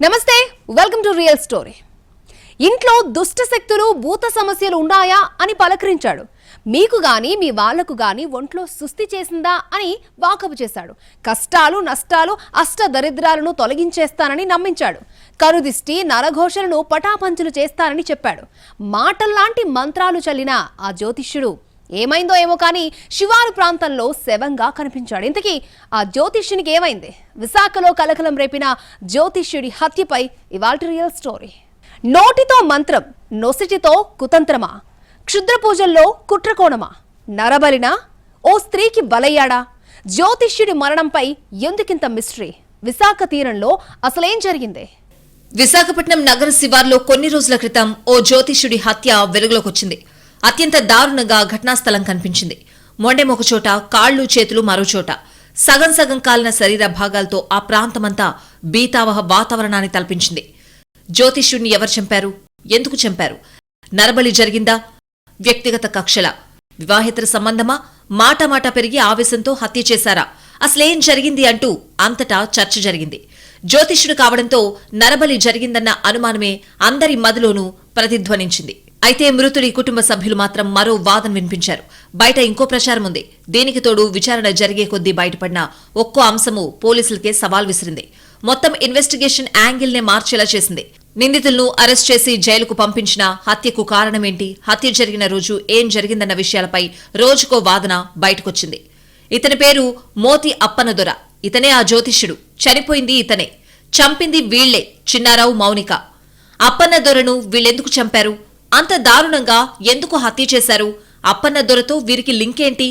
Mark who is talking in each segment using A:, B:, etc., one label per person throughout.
A: నమస్తే, welcome to real story. ఇంట్లో దుష్ట శక్తులు భూత సమస్యలు ఉన్నాయా అని పలకరించాడు. మీకు గాని మీ వాళ్లకు గాని ఒంట్లో సుస్థి చేసిందా అని వాకపు చేశాడు. కష్టాలు నష్టాలు అష్ట దరిద్రాలను తొలగించేస్తానని నమ్మించాడు. కరుదిష్టి నరఘోషలను పటాపంచులు చేస్తానని చెప్పాడు. మాటల్లాంటి మంత్రాలు చల్లిన ఆ జ్యోతిష్యుడు ఏమైందో ఏమో కానీ శివారు ప్రాంతంలో శవంగా కనిపించాడు. ఇంతకీ ఆ జ్యోతిష్యునికి ఏమైంది? విశాఖలో కలకలం రేపిన జ్యోతిష్యుడి హత్యపై ఇవాల్టి రియల్ స్టోరీ. నోటితో మంత్రం, నొసిటితో కుతంత్రమా? క్షుద్ర పూజల్లో కుట్రకోణమా? నరబలినా? ఓ స్త్రీకి బలయ్యాడా? జ్యోతిష్యుడి మరణంపై ఎందుకింత మిస్టరీ? విశాఖ తీరంలో అసలేం జరిగింది?
B: విశాఖపట్నం నగర శివార్లో కొన్ని రోజుల క్రితం ఓ జ్యోతిష్యుడి హత్య వెలుగులోకొచ్చింది. అత్యంత దారుణంగా ఘటనాస్థలం కనిపించింది. మొండెం ఒక చోట, కాళ్లు చేతులు మరోచోట, సగం సగం కాలిన శరీర భాగాలతో ఆ ప్రాంతమంతా బీతావహ వాతావరణాన్ని తలపించింది. జ్యోతిష్యుడిని ఎవరు చంపారు? ఎందుకు చంపారు? నరబలి జరిగిందా? వ్యక్తిగత కక్షల? వివాహేతర సంబంధమా? మాట పెరిగి ఆవేశంతో హత్య చేశారా? అసలేం జరిగింది అంటూ అంతటా చర్చ జరిగింది. జ్యోతిష్యుడు కావడంతో నరబలి జరిగిందన్న అనుమానమే అందరి మదిలోనూ ప్రతిధ్వనించింది. అయితే మృతుడి కుటుంబ సభ్యులు మాత్రం మరో వాదన వినిపించారు. బయట ఇంకో ప్రచారం ఉంది. దీనికి తోడు విచారణ జరిగే కొద్దీ బయటపడిన ఒక్కో అంశము పోలీసులకే సవాల్ విసిరింది. మొత్తం ఇన్వెస్టిగేషన్ యాంగిల్ నే మార్చేలా చేసింది. నిందితులను అరెస్ట్ చేసి జైలుకు పంపించిన హత్యకు కారణమేంటి? హత్య జరిగిన రోజు ఏం జరిగిందన్న విషయాలపై రోజుకో వాదన బయటకొచ్చింది. ఇతని పేరు మోతి అప్పనదొర. ఇతనే ఆ జ్యోతిష్యుడు. చనిపోయింది ఇతనే. చంపింది వీళ్లే, చిన్నారావు, మౌనిక. అప్పన్నదొరను వీళ్ళెందుకు చంపారు? అంత దారుణంగా ఎందుకు హత్య చేశారు? అప్పన్నదొరతో వీరికి లింకేంటి?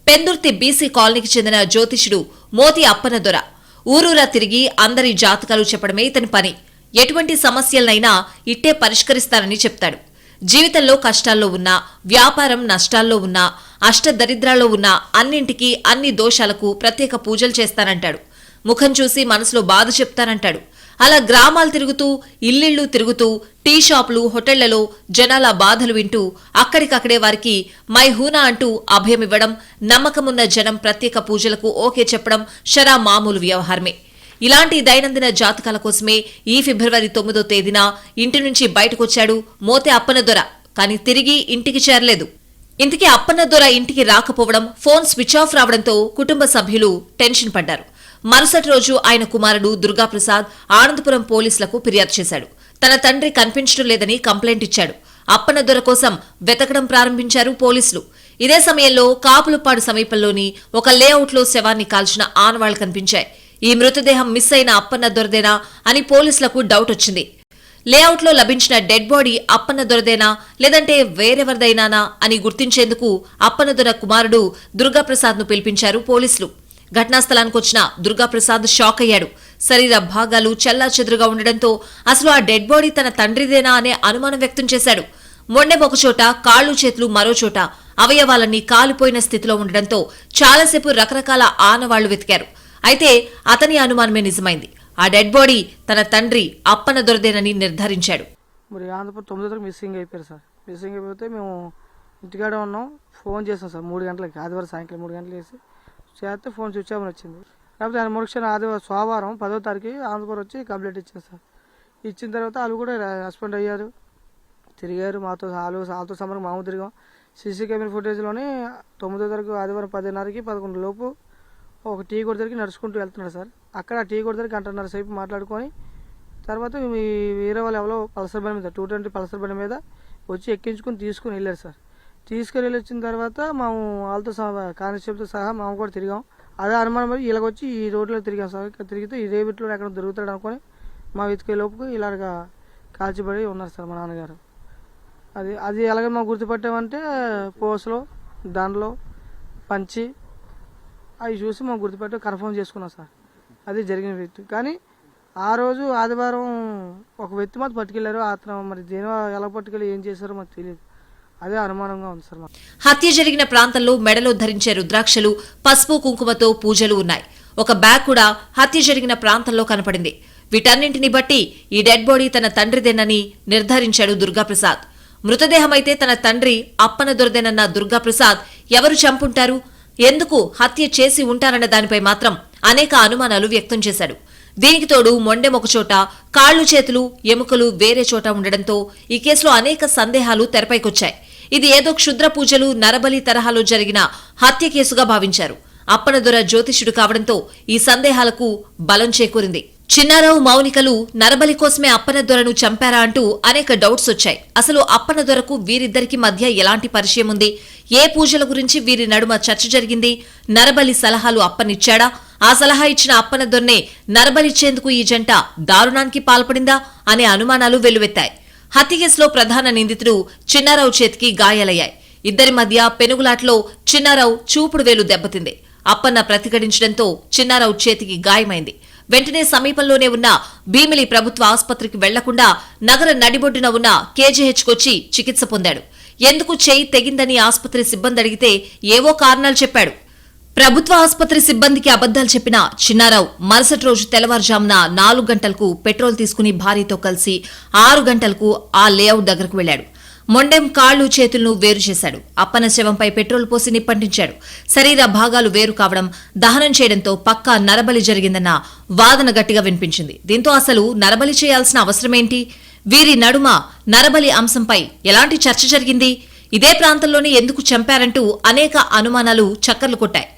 B: పెందుర్తి బీసీ కాలనీకి చెందిన జ్యోతిష్యుడు మోతి అప్పన్నదొర ఊరూరా తిరిగి అందరి జాతకాలు చెప్పడమే ఇతని పని. ఎటువంటి సమస్యలనైనా ఇట్టే పరిష్కరిస్తానని చెప్తాడు. జీవితంలో కష్టాల్లో ఉన్నా, వ్యాపారం నష్టాల్లో ఉన్నా, అష్టదరిద్రాల్లో ఉన్నా అన్నింటికీ అన్ని దోషాలకు ప్రత్యేక పూజలు చేస్తానంటాడు. ముఖం చూసి మనసులో బాధ చెప్తానంటాడు. అలా గ్రామాలు తిరుగుతూ, ఇల్లిళ్లు తిరుగుతూ, టీ షాపులు, హోటళ్లలో జనాల బాధలు వింటూ అక్కడికక్కడే వారికి మై హూనా అంటూ అభయమివ్వడం, నమ్మకమున్న జనం ప్రత్యేక పూజలకు ఓకే చెప్పడం షరా మామూలు వ్యవహారమే. ఇలాంటి దైనందిన జాతకాల కోసమే ఈ ఫిబ్రవరి 9వ తేదీన ఇంటి నుంచి బయటకొచ్చాడు మోతే అప్పన్నదొర. కానీ తిరిగి ఇంటికి చేరలేదు. ఇంతకీ అప్పన్నదొర ఇంటికి రాకపోవడం, ఫోన్ స్విచ్ ఆఫ్ రావడంతో కుటుంబ సభ్యులు టెన్షన్ పడ్డారు. మరుసటి రోజు ఆయన కుమారుడు దుర్గాప్రసాద్ ఆనందపురం పోలీసులకు ఫిర్యాదు చేశాడు. తన తండ్రి కనిపించడం లేదని కంప్లైంట్ ఇచ్చాడు. అప్పన్నదొర కోసం వెతకడం ప్రారంభించారు పోలీసులు. ఇదే సమయంలో కాపులపాడు సమీపంలోని ఒక లేఅవుట్లో శవాన్ని కాల్చిన ఆనవాళ్లు కనిపించాయి. ఈ మృతదేహం మిస్ అయిన అప్పన్నదొరదేనా అని పోలీసులకు డౌట్ వచ్చింది. లేఅవుట్లో లభించిన డెడ్ బాడీ అప్పన్నదొరదేనా లేదంటే వేరెవరిదైనానా అని గుర్తించేందుకు అప్పన్నదొర కుమారుడు దుర్గాప్రసాద్ ను పిలిపించారు పోలీసులు. ఘటనాస్థలానికి వచ్చిన దుర్గాప్రసాద్ షాక్ అయ్యాడు. శరీర భాగాలు చెల్లాచెదురుగా ఉండడంతో అసలు ఆ డెడ్ బాడీ తన తండ్రిదేనా అనే అనుమానం వ్యక్తం చేశాడు. మొండెం ఒకచోట, కాళ్లు చేతులు మరోచోట, అవయవాలన్నీ కాలిపోయిన స్థితిలో ఉండడంతో చాలాసేపు రకరకాల ఆనవాళ్లు వెతికారు. అయితే అతని అనుమానమే నిజమైంది. ఆ డెడ్ బాడీ తన తండ్రి అప్పన్నదొరదేనని నిర్ధారించాడు.
C: మరి ఆంధ్రప్రదేశ్ 9 మిస్సింగ్ అయిపోయారు సార్. మిస్సింగ్ అయిపోతే మేము ఇంటికాడే ఉన్నాం. ఫోన్ చేసాం సార్ 3 గంటలకి, ఆదివారం సాయంత్రం 3 గంటలు చేసి చేస్తే ఫోన్ స్విచ్ ఆఫ్ వచ్చింది. కాకపోతే ఆయన మరుక్షణ ఆదివారం సోమవారం 10వ తారీఖు ఆంధ్రపురం వచ్చి కంప్లైంట్ ఇచ్చారు సార్. ఇచ్చిన తర్వాత వాళ్ళు కూడా రెస్పాండ్ అయ్యారు, తిరిగారు మాతో. వాళ్ళతో సంబంధం మామూలు తిరిగాం. సీసీ కెమెరా ఫుటేజ్లోనే 9వ తారీఖు ఆదివారం 10:30కి 11 లోపు ఒక టీ కొట్టు దగ్గరికి నడుచుకుంటూ వెళ్తున్నాడు సార్. అక్కడ టీ కొట్టు దగ్గరికి 1:30 సేపు మాట్లాడుకొని తర్వాత వేరే వాళ్ళు ఎవరో పల్సర్ బండి మీద 220 పల్సర్ బండి మీద వచ్చి ఎక్కించుకొని తీసుకుని వెళ్ళారు సార్. తీసుకుని వెళ్ళి వచ్చిన తర్వాత మేము వాళ్ళతో కానిస్టేబుల్తో సహా మేము కూడా తిరిగాం. అదే అనుమానం మరి ఇలాగ వచ్చి ఈ రోడ్లో తిరిగాం సార్. తిరిగితే ఇదే బిట్లో ఎక్కడ దొరుకుతాడు అనుకొని మా వెతికే లోపుకు ఇలాగ కాల్చిబడి ఉన్నారు సార్ మా నాన్నగారు. అది ఎలాగ మేము గుర్తుపట్టామంటే పోస్లో, దండలో, పంచి అవి చూసి మేము గుర్తుపెట్టి కన్ఫర్మ్ చేసుకున్నాం సార్. అది జరిగిన వ్యక్తి. కానీ ఆ రోజు ఆదివారం ఒక వ్యక్తి మాత్రం పట్టుకెళ్లారు. అతను మరి దేని ఎలా పట్టుకెళ్ళి ఏం చేశారో మాకు తెలియదు. అదే అనుమానంగా ఉంది సార్.
B: హత్య జరిగిన ప్రాంతంలో మెడలో ధరించే రుద్రాక్షలు, పసుపు కుంకుమతో పూజలు ఉన్నాయి. ఒక బ్యాగ్ కూడా హత్య జరిగిన ప్రాంతంలో కనపడింది. వీటన్నింటిని బట్టి ఈ డెడ్ బాడీ తన తండ్రిదేనని నిర్ధారించాడు దుర్గాప్రసాద్. మృతదేహమైతే తన తండ్రి అప్పన్నదొరదేనన్న దుర్గాప్రసాద్ ఎవరు చంపుంటారు, ఎందుకు హత్య చేసి ఉంటారన్న దానిపై మాత్రం అనేక అనుమానాలు వ్యక్తం చేశాడు. దీనికి తోడు మొండెం ఒక చోట, కాళ్లు చేతులు ఎముకలు వేరే చోట ఉండడంతో ఈ కేసులో అనేక సందేహాలు తెరపైకొచ్చాయి. ఇది ఏదో క్షుద్ర పూజలు, నరబలి తరహాలో జరిగిన హత్య కేసుగా భావించారు. అప్పనదొర జ్యోతిష్యుడు కావడంతో ఈ సందేహాలకు బలం చేకూరింది. చిన్నారావు, మౌనికలు నరబలి కోసమే అప్పనదొరను చంపారా అంటూ అనేక డౌట్స్ వచ్చాయి. అసలు అప్పనదొరకు వీరిద్దరికి మధ్య ఎలాంటి పరిచయం ఉంది? ఏ పూజల గురించి వీరి నడుమ చర్చ జరిగింది? నరబలి సలహాలు అప్పనిచ్చాడా? ఆ సలహా ఇచ్చిన అప్పనదొరనే నరబలిచ్చేందుకు ఈ జంట దారుణానికి పాల్పడిందా అనే అనుమానాలు వెల్లువెత్తాయి. హత్య కేసులో ప్రధాన నిందితుడు చిన్నారావు చేతికి గాయాలయ్యాయి. ఇద్దరి మధ్య పెనుగులాట్లో చిన్నారావు చూపుడు వేలు దెబ్బతింది. అప్పన్న ప్రతిఘటించడంతో చిన్నారావు చేతికి గాయమైంది. వెంటనే సమీపంలోనే ఉన్న భీమిలి ప్రభుత్వ ఆసుపత్రికి వెళ్లకుండా నగర నడిబొడ్డున ఉన్న కేజీహెచ్కొచ్చి చికిత్స పొందాడు. ఎందుకు చేయి తెగిందని ఆసుపత్రి సిబ్బంది అడిగితే ఏవో కారణాలు చెప్పాడు. ప్రభుత్వ ఆసుపత్రి సిబ్బందికి అబద్దాలు చెప్పిన చిన్నారావు మరుసటి రోజు తెల్లవారుజామున 4 గంటలకు పెట్రోల్ తీసుకుని భార్యతో కలిసి 6 గంటలకు ఆ లేఅవుట్ దగ్గరకు వెళ్లాడు. మొండెం కాళ్లు చేతులను వేరు చేశాడు. అప్పన శవంపై పెట్రోల్ పోసి నిప్పంటించాడు. శరీర భాగాలు వేరు కావడం, దహనం చేయడంతో పక్కా నరబలి జరిగిందన్న వాదన గట్టిగా వినిపించింది. దీంతో అసలు నరబలి చేయాల్సిన అవసరమేంటి? వీరి నడుమ నరబలి అంశంపై ఎలాంటి చర్చ జరిగింది? ఇదే ప్రాంతంలోనే ఎందుకు చంపారంటూ అనేక అనుమానాలు చక్కర్లు కొట్టాయి.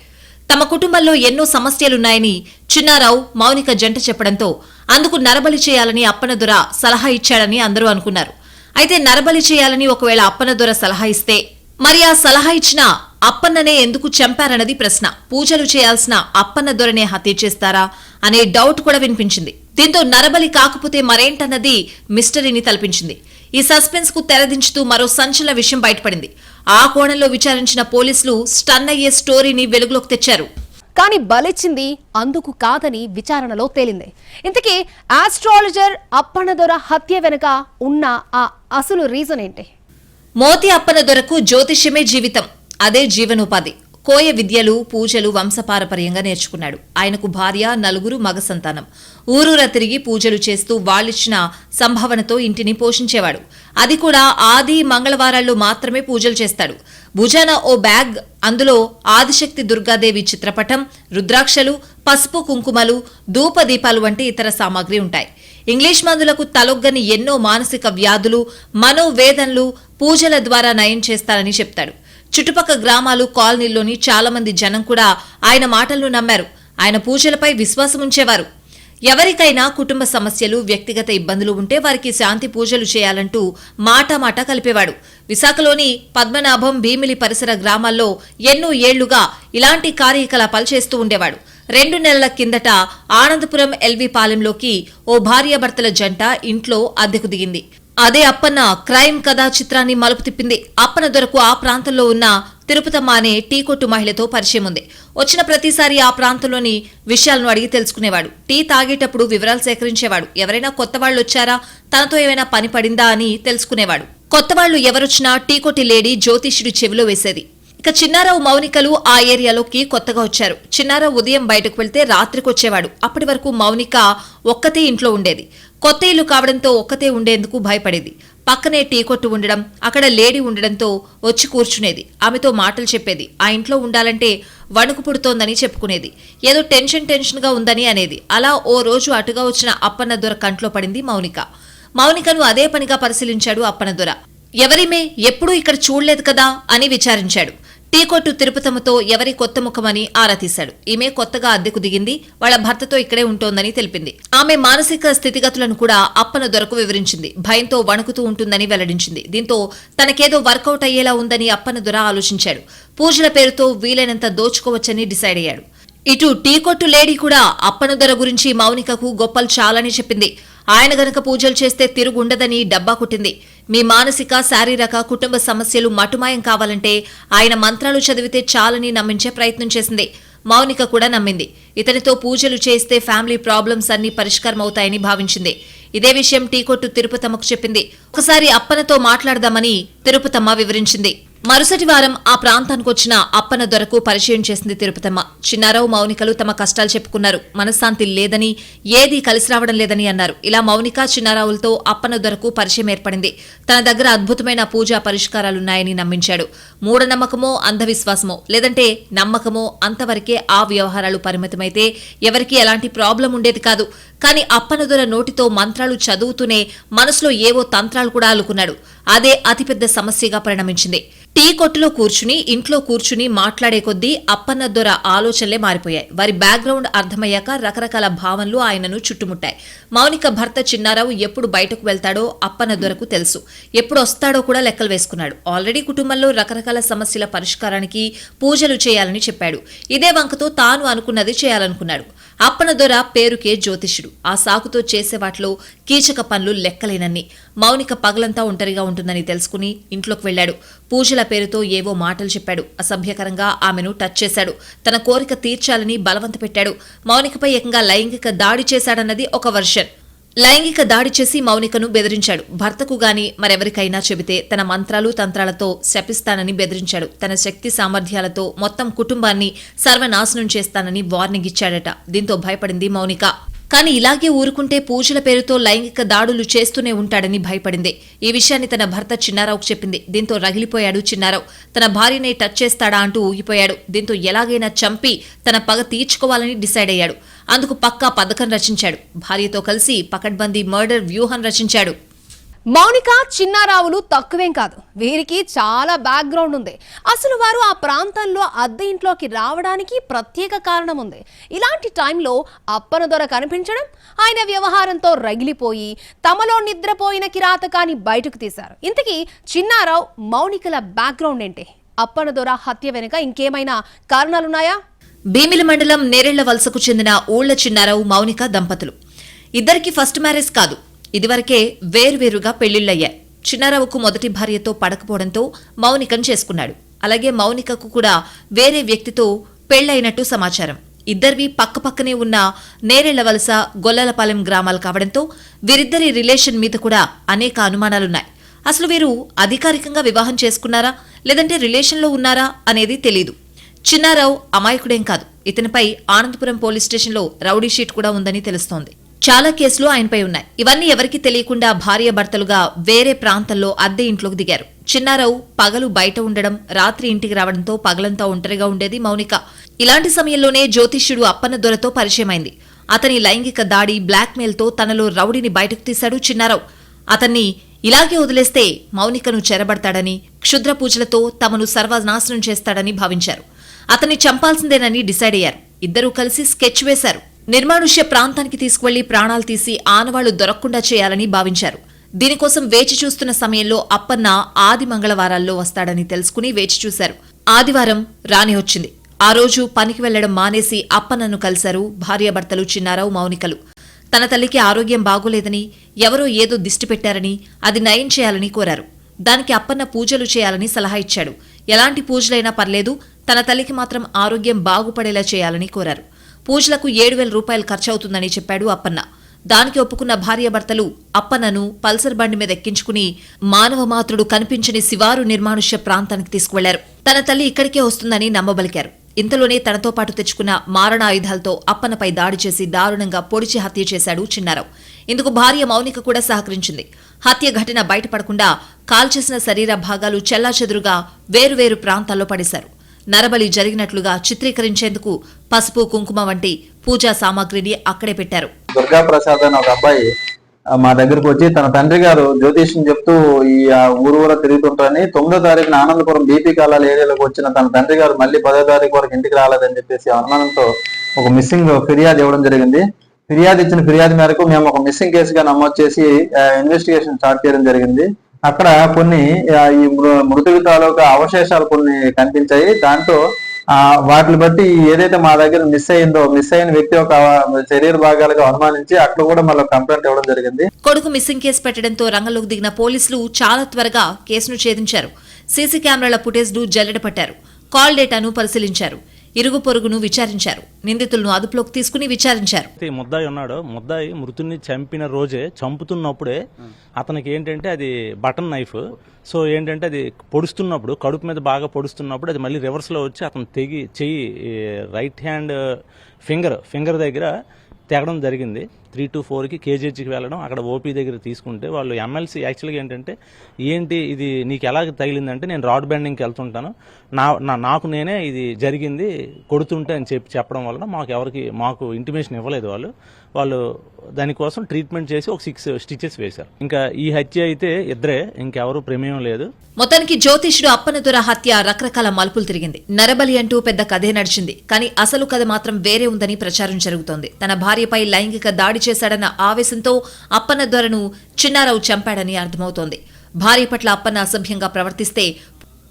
B: తమ కుటుంబంలో ఎన్నో సమస్యలున్నాయని చిన్నారావు, మౌనిక జంట చెప్పడంతో అందుకు నరబలి చేయాలని అప్పనదొర సలహా ఇచ్చాడని అందరూ అనుకున్నారు. అయితే నరబలి చేయాలని ఒకవేళ అప్పనదొర సలహా ఇస్తే మరి ఆ సలహా ఇచ్చిన అప్పన్ననే ఎందుకు చంపారన్నది ప్రశ్న. పూజలు చేయాల్సిన అప్పన్నదొరనే హత్య చేస్తారా అనే డౌట్ కూడా వినిపించింది. దీంతో నరబలి కాకపోతే మరేంటన్నది మిస్టరీని తలపించింది. ఈ సస్పెన్స్ కు తెరదించుతూ మరో సంచలన విషయం బయటపడింది. ఆ కోణంలో విచారించిన పోలీసులు స్టన్ అయ్యే స్టోరీని వెలుగులోకి తెచ్చారు.
A: కానీ బలిచ్చింది అందుకు కాదని విచారణలో తేలింది. ఇంతకీ ఆస్ట్రాలజర్ అప్పన్నదొర హత్య వెనుక ఉన్న ఆ అసలు రీజన్ ఏంటి?
B: మోతి అప్పన్నదొరకు జ్యోతిష్యమే జీవితం, అదే జీవనోపాధి. కోయ విద్యలు, పూజలు వంశపారపర్యంగా నేర్చుకున్నాడు. ఆయనకు భార్య, 4 మగ సంతానం. ఊరూరా తిరిగి పూజలు చేస్తూ వాళ్ళిచ్చిన సంభావనతో ఇంటిని పోషించేవాడు. అది కూడా ఆది మంగళవారాల్లో మాత్రమే పూజలు చేస్తాడు. భుజాన ఓ బ్యాగ్, అందులో ఆదిశక్తి దుర్గాదేవి చిత్రపటం, రుద్రాక్షలు, పసుపు కుంకుమలు, ధూపదీపాలు వంటి ఇతర సామాగ్రి ఉంటాయి. ఇంగ్లీష్ మందులకు తలొగ్గని ఎన్నో మానసిక వ్యాధులు, మనోవేదనలు పూజల ద్వారా నయం చేస్తారని చెప్తాడు. చుట్టుపక్కల గ్రామాలు, కాలనీల్లోని చాలా మంది జనం కూడా ఆయన మాటలను నమ్మారు. ఆయన పూజలపై విశ్వాసం ఉంచేవారు. ఎవరికైనా కుటుంబ సమస్యలు, వ్యక్తిగత ఇబ్బందులు ఉంటే వారికి శాంతి పూజలు చేయాలంటూ మాట కలిపేవాడు. విశాఖలోని పద్మనాభం, భీమిలి పరిసర గ్రామాల్లో ఎన్నో ఏళ్లుగా ఇలాంటి కార్యకలాపాలు చేస్తూ ఉండేవాడు. 2 నెలల కిందట ఆనందపురం ఎల్వి పాలెంలోకి ఓ భార్యాభర్తల జంట ఇంట్లో అద్దెకు దిగింది. అదే అప్పన్న క్రైమ్ కథా చిత్రాన్ని మలుపు తిప్పింది. అప్పనదొరకు ఆ ప్రాంతంలో ఉన్న తిరుపతమ్మ అనే టీ కొట్టు మహిళతో పరిచయం ఉంది. వచ్చిన ప్రతిసారి ఆ ప్రాంతంలోని విషయాలను అడిగి తెలుసుకునేవాడు. టీ తాగేటప్పుడు వివరాలు సేకరించేవాడు. ఎవరైనా కొత్త వాళ్లు వచ్చారా, తనతో ఏమైనా పని పడిందా అని తెలుసుకునేవాడు. కొత్త వాళ్లు ఎవరొచ్చినా టీ కొట్టి లేడీ జ్యోతిష్యుడి చెవిలో వేసేది. ఇక చిన్నారావు, మౌనికలు ఆ ఏరియాలోకి కొత్తగా వచ్చారు. చిన్నారావు ఉదయం బయటకు వెళ్తే రాత్రికొచ్చేవాడు. అప్పటి వరకు మౌనిక ఒక్కతే ఇంట్లో ఉండేది. కొత్త ఇల్లు కావడంతో ఒక్కతే ఉండేందుకు భయపడేది. పక్కనే టీ కొట్టు ఉండడం, అక్కడ లేడీ ఉండడంతో వచ్చి కూర్చునేది. ఆమెతో మాటలు చెప్పేది. ఆ ఇంట్లో ఉండాలంటే వణుకు పుడుతోందని చెప్పుకునేది. ఏదో టెన్షన్ గా ఉందని అనేది. అలా ఓ రోజు అటుగా వచ్చిన అప్పన్నదొర కంట్లో పడింది మౌనిక. మౌనికను అదే పనిగా పరిశీలించాడు అప్పన్నదొర. ఎవరిమే, ఎప్పుడూ ఇక్కడ చూడలేదు కదా అని విచారించాడు. టీ కొట్టు తిరుపతమ్మతో ఎవరి కొత్త ముఖమని ఆరా తీశాడు. ఈమె కొత్తగా అద్దెకు దిగింది, వాళ్ళ భర్తతో ఇక్కడే ఉంటోందని తెలిపింది. ఆమె మానసిక స్థితిగతులను కూడా అప్పన్నదొరకు వివరించింది. భయంతో వణుకుతూ ఉంటుందని వెల్లడించింది. దీంతో తనకేదో వర్కౌట్ అయ్యేలా ఉందని అప్పన్నదొర ఆలోచించాడు. పూజల పేరుతో వీలైనంత దోచుకోవచ్చని డిసైడ్ అయ్యాడు. ఇటు టీ కొట్టు లేడీ కూడా అప్పన్నదొర గురించి మౌనికకు గొప్పలు చాలని చెప్పింది. ఆయన గనక పూజలు చేస్తే తిరుగుండదని డబ్బా కొట్టింది. మీ మానసిక, శారీరక, కుటుంబ సమస్యలు మటుమాయం కావాలంటే ఆయన మంత్రాలు చదివితే చాలని నమ్మించే ప్రయత్నం చేసింది. మౌనిక కూడా నమ్మింది. ఇతనితో పూజలు చేస్తే ఫ్యామిలీ ప్రాబ్లమ్స్ అన్ని పరిష్కారం అవుతాయని భావించింది. ఇదే విషయం టీ కొట్టు తిరుపతమ్మకు చెప్పింది. ఒకసారి అప్పనతో మాట్లాడదామని తిరుపతమ్మ వివరించింది. మరుసటి వారం ఆ ప్రాంతానికి వచ్చిన అప్పన దొరకు పరిచయం చేసింది తిరుపతమ్మ. చిన్నారావు, మౌనికలు తమ కష్టాలు చెప్పుకున్నారు. మనశ్శాంతి లేదని, ఏదీ కలిసి రావడం లేదని అన్నారు. ఇలా మౌనిక, చిన్నారావులతో అప్పన దొరకు పరిచయం ఏర్పడింది. తన దగ్గర అద్భుతమైన పూజా పరిష్కారాలున్నాయని నమ్మించాడు. మూఢనమ్మకమో, అంధవిశ్వాసమో, లేదంటే నమ్మకమో అంతవరకే ఆ వ్యవహారాలు పరిమితమైతే ఎవరికీ ఎలాంటి ప్రాబ్లం ఉండేది కాదు. కానీ అప్పనదొర నోటితో మంత్రాలు చదువుతూనే మనసులో ఏవో తంత్రాలు కూడా అల్లుకున్నాడు. అదే అతిపెద్ద సమస్యగా పరిణమించింది. టీ కొట్టులో కూర్చుని, ఇంట్లో కూర్చుని మాట్లాడే కొద్దీ అప్పన్నదొర ఆలోచనలే మారిపోయాయి. వారి బ్యాక్గ్రౌండ్ అర్థమయ్యాక రకరకాల భావనలు ఆయనను చుట్టుముట్టాయి. మౌనిక భర్త చిన్నారావు ఎప్పుడు బయటకు వెళ్తాడో అప్పన్నదొరకు తెలుసు. ఎప్పుడు వస్తాడో కూడా లెక్కలు వేసుకున్నాడు. ఆల్రెడీ కుటుంబంలో రకరకాల సమస్యల పరిష్కారానికి పూజలు చేయాలని చెప్పాడు. ఇదే వంకతో తాను అనుకున్నది చేయాలనుకున్నాడు. అప్పన్నదొర పేరుకే జ్యోతిష్యుడు. ఆ సాకుతో చేసే వాటిలో కీచక పనులు లెక్కలేనన్ని. మౌనిక పగలంతా ఒంటరిగా ఉంటుందని తెలుసుకుని ఇంట్లోకి వెళ్లాడు. పూజల పేరుతో ఏవో మాటలు చెప్పాడు. అసభ్యకరంగా ఆమెను టచ్ చేశాడు. తన కోరిక తీర్చాలని బలవంత పెట్టాడు. మౌనికపై ఏకంగా లైంగిక దాడి చేశాడన్నది ఒక వర్షన్. లైంగిక దాడి చేసి మౌనికను బెదిరించాడు. భర్తకు గాని మరెవరికైనా చెబితే తన మంత్రాలు, తంత్రాలతో శపిస్తానని బెదిరించాడు. తన శక్తి సామర్థ్యాలతో మొత్తం కుటుంబాన్ని సర్వనాశనం చేస్తానని వార్నింగ్ ఇచ్చాడట. దీంతో భయపడింది మౌనిక. కానీ ఇలాగే ఊరుకుంటే పూజల పేరుతో లైంగిక దాడులు చేస్తూనే ఉంటాడని భయపడింది. ఈ విషయాన్ని తన భర్త చిన్నారావుకు చెప్పింది. దీంతో రగిలిపోయాడు చిన్నారావు. తన భార్యనే టచ్ చేస్తాడా అంటూ ఊగిపోయాడు. దీంతో ఎలాగైనా చంపి తన పగ తీర్చుకోవాలని డిసైడ్ అయ్యాడు. అందుకు పక్కా పథకం రచించాడు. భార్యతో కలిసి పకడ్బందీ మర్డర్ వ్యూహం రచించాడు.
A: మౌనిక, చిన్నారావులు తక్కువేం కాదు. వీరికి చాలా బ్యాక్గ్రౌండ్ ఉంది. అసలు వారు ఆ ప్రాంతంలో అద్దె ఇంట్లోకి రావడానికి ప్రత్యేక కారణం ఉంది. ఇలాంటి టైంలో అప్పనదొర కనిపించడం, ఆయన వ్యవహారంతో రగిలిపోయి తమలో నిద్రపోయిన కిరాతకాన్ని బయటకు తీశారు. ఇంతకీ చిన్నారావు, మౌనికల బ్యాక్గ్రౌండ్ ఏంటి? అప్పనదొర హత్య వెనుక ఇంకేమైనా కారణాలున్నాయా?
B: భీమిలి మండలం నేరెళ్ల వలసకు చెందిన ఊళ్ల చిన్నారావు, మౌనిక దంపతులు. ఇద్దరికి ఫస్ట్ మ్యారేజ్ కాదు, ఇదివరకే వేరువేరుగా పెళ్లిళ్లయ్యాయి. చిన్నారావుకు మొదటి భార్యతో పడకపోవడంతో మౌనికను చేసుకున్నాడు. అలాగే మౌనికకు కూడా వేరే వ్యక్తితో పెళ్లైనట్టు సమాచారం. ఇద్దరివి పక్కపక్కనే ఉన్న నేరెళ్ల వలస, గొల్లలపాలెం గ్రామాలు కావడంతో వీరిద్దరి రిలేషన్ మీద కూడా అనేక అనుమానాలున్నాయి. అసలు వీరు అధికారికంగా వివాహం చేసుకున్నారా, లేదంటే రిలేషన్లో ఉన్నారా అనేది తెలీదు. చిన్నారావు అమాయకుడేం కాదు. ఇతనిపై ఆనందపురం పోలీస్ స్టేషన్లో రౌడీ షీట్ కూడా ఉందని తెలుస్తోంది. చాలా కేసులు ఆయనపై ఉన్నాయి. ఇవన్నీ ఎవరికీ తెలియకుండా భార్యాభర్తలుగా వేరే ప్రాంతంలో అద్దె ఇంట్లోకి దిగారు. చిన్నారావు పగలు బయట ఉండడం, రాత్రి ఇంటికి రావడంతో పగలంతా ఒంటరిగా ఉండేది మౌనిక. ఇలాంటి సమయంలోనే జ్యోతిష్యుడు అప్పన్నదొరతో పరిచయమైంది. అతని లైంగిక దాడి, బ్లాక్మెయిల్తో తనలో రౌడీని బయటకు తీశాడు చిన్నారావు. అతన్ని ఇలాగే వదిలేస్తే మౌనికను చెరబడతాడని, క్షుద్ర పూజలతో తమను సర్వనాశనం చేస్తాడని భావించారు. అతన్ని చంపాల్సిందేనని డిసైడ్ అయ్యారు. ఇద్దరూ కలిసి స్కెచ్ వేశారు. నిర్మానుష్య ప్రాంతానికి తీసుకువెళ్లి ప్రాణాలు తీసి ఆనవాళ్లు దొరకకుండా చేయాలని భావించారు. దీనికోసం వేచి చూస్తున్న సమయంలో అప్పన్న ఆది మంగళవారాల్లో వస్తాడని తెలుసుకుని వేచి చూశారు. ఆదివారం రాని వచ్చింది. ఆ రోజు పనికి వెళ్లడం మానేసి అప్పన్నను కలిశారు భార్యాభర్తలు చిన్నారావు, మౌనికలు. తన తల్లికి ఆరోగ్యం బాగోలేదని, ఎవరో ఏదో దిష్టి పెట్టారని, అది నయం చేయాలని కోరారు. దానికి అప్పన్న పూజలు చేయాలని సలహా ఇచ్చాడు. ఎలాంటి పూజలైనా పర్లేదు, తన తల్లికి మాత్రం ఆరోగ్యం బాగుపడేలా చేయాలని కోరారు. పూజలకు 7,000 రూపాయలు ఖర్చవుతుందని చెప్పాడు అప్పన్న. దానికి ఒప్పుకున్న భార్యాభర్తలు అప్పన్నను పల్సర్ బండి మీద ఎక్కించుకుని మానవమాత్రుడు కనిపించని శివారు నిర్మానుష్య ప్రాంతానికి తీసుకువెళ్లారు. తన తల్లి ఇక్కడికే వస్తుందని నమ్మబలికారు. ఇంతలోనే తనతో పాటు తెచ్చుకున్న మారణాయుధాలతో అప్పన్నపై దాడి చేసి దారుణంగా పొడిచి హత్య చేశాడు చిన్నారావు. ఇందుకు భార్య మౌనిక కూడా సహకరించింది. హత్య ఘటన బయటపడకుండా కాల్చేసిన శరీర భాగాలు చెల్లాచెదురుగా వేరువేరు ప్రాంతాల్లో పడేశారు. నరబలి జరిగినట్లుగా చిత్రీకరించేందుకు పసుపు, కుంకుమ వంటి పూజా సామాగ్రిని అక్కడే పెట్టారు.
D: దుర్గా ప్రసాద్ అని ఒక అబ్బాయి మా దగ్గరకు వచ్చి తన తండ్రి గారు జ్యోతిష్యం చెప్తూ ఈ ఊరు తిరుగుతుంటారని 9వ తారీఖున ఆనందపురం బీపీ కాలాల ఏరియాలోకి వచ్చిన తన తండ్రి గారు మళ్ళీ 10వ తారీఖు వరకు ఇంటికి రాలేదని చెప్పేసి అనుమానంతో ఒక మిస్సింగ్ ఫిర్యాదు ఇవ్వడం జరిగింది. ఫిర్యాదు ఇచ్చిన ఫిర్యాదు మేరకు మేము ఒక మిస్సింగ్ కేసుగా నమోదు చేసి ఇన్వెస్టిగేషన్ స్టార్ట్ చేయడం జరిగింది. అక్కడ కొన్ని ఈ మృతుడి తాలూకా అవశేషాలు కొన్ని కనిపించాయి. దాంతో వాటిని బట్టి ఏదైతే మా దగ్గర మిస్ అయిన వ్యక్తి యొక్క శరీర భాగాలుగా అనుమానించి అక్కడ కూడా మళ్ళీ కంప్లైంట్ ఇవ్వడం జరిగింది.
B: కొడుకు మిస్సింగ్ కేసు పెట్టడంతో రంగంలోకి దిగిన పోలీసులు చాలా త్వరగా కేసును ఛేదించారు. సీసీ కెమెరాల ఫుటేజ్ను జల్లెడ పట్టారు. కాల్ డేటాను పరిశీలించారు. ఇరుగు పొరుగును విచారించారు. నిందితులను అదుపులోకి తీసుకుని విచారించారు.
E: ఈ ముద్దాయి ఉన్నాడు, ముద్దాయి మృతుడిని చంపిన రోజే చంపుతున్నప్పుడే అతనికి ఏంటంటే అది బటన్ నైఫ్. సో ఏంటంటే అది పొడుస్తున్నప్పుడు, కడుపు మీద బాగా పొడుస్తున్నప్పుడు అది మళ్ళీ రివర్స్లో వచ్చి అతను తెగి చెయ్యి రైట్ హ్యాండ్ ఫింగర్ దగ్గర తెగడం జరిగింది. 3 to 4కి కేజీహెచ్కి వెళ్ళడం, అక్కడ ఓపీ దగ్గర తీసుకుంటే వాళ్ళు ఎమ్మెల్సీ యాక్చువల్గా ఏంటంటే ఏంటి ఇది నీకు ఎలా తగిలిందంటే నేను రాడ్ బెండింగ్కి వెళ్తుంటాను, నాకు నేనే ఇది జరిగింది కొడుతుంటే అని చెప్పడం వలన మాకు ఇంటిమేషన్ ఇవ్వలేదు. వాళ్ళు దానికోసం ట్రీట్మెంట్ చేసి ఒక 6 స్టిచెస్ వేశారు. ఇంకా ఈ హత్య అయితే ఇద్దరే, ఇంకెవరు ప్రమేయం లేదు.
B: మొత్తానికి జ్యోతిష్యుడు అప్పన్నదొర హత్య రకరకాల మలుపులు తిరిగింది. నరబలి అంటూ పెద్ద కథే నడిచింది. కానీ అసలు కథ మాత్రం వేరే ఉందని ప్రచారం జరుగుతోంది. తన భార్యపై లైంగిక దాడి చేశాడన్న ఆవేశంతో అప్పన్నదొరను చిన్నారావు చంపాడని అర్థమవుతోంది. భార్య పట్ల అప్పన్న అసభ్యంగా ప్రవర్తిస్తే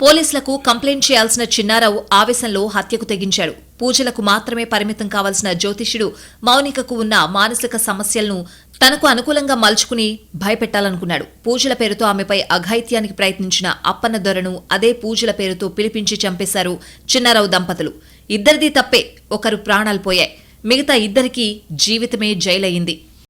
B: పోలీసులకు కంప్లైంట్ చేయాల్సిన చిన్నారావు ఆవేశంలో హత్యకు తెగించాడు. పూజలకు మాత్రమే పరిమితం కావాల్సిన జ్యోతిష్యుడు మౌనికకు ఉన్న మానసిక సమస్యలను తనకు అనుకూలంగా మలుచుకుని భయపెట్టాలనుకున్నాడు. పూజల పేరుతో ఆమెపై అఘాయిత్యానికి ప్రయత్నించిన అప్పన్నదొరను అదే పూజల పేరుతో పిలిపించి చంపేశారు చిన్నారావు దంపతులు. ఇద్దరిదీ తప్పే. ఒకరు ప్రాణాలు పోయాయి, మిగతా ఇద్దరికీ జీవితమే జైలయ్యింది.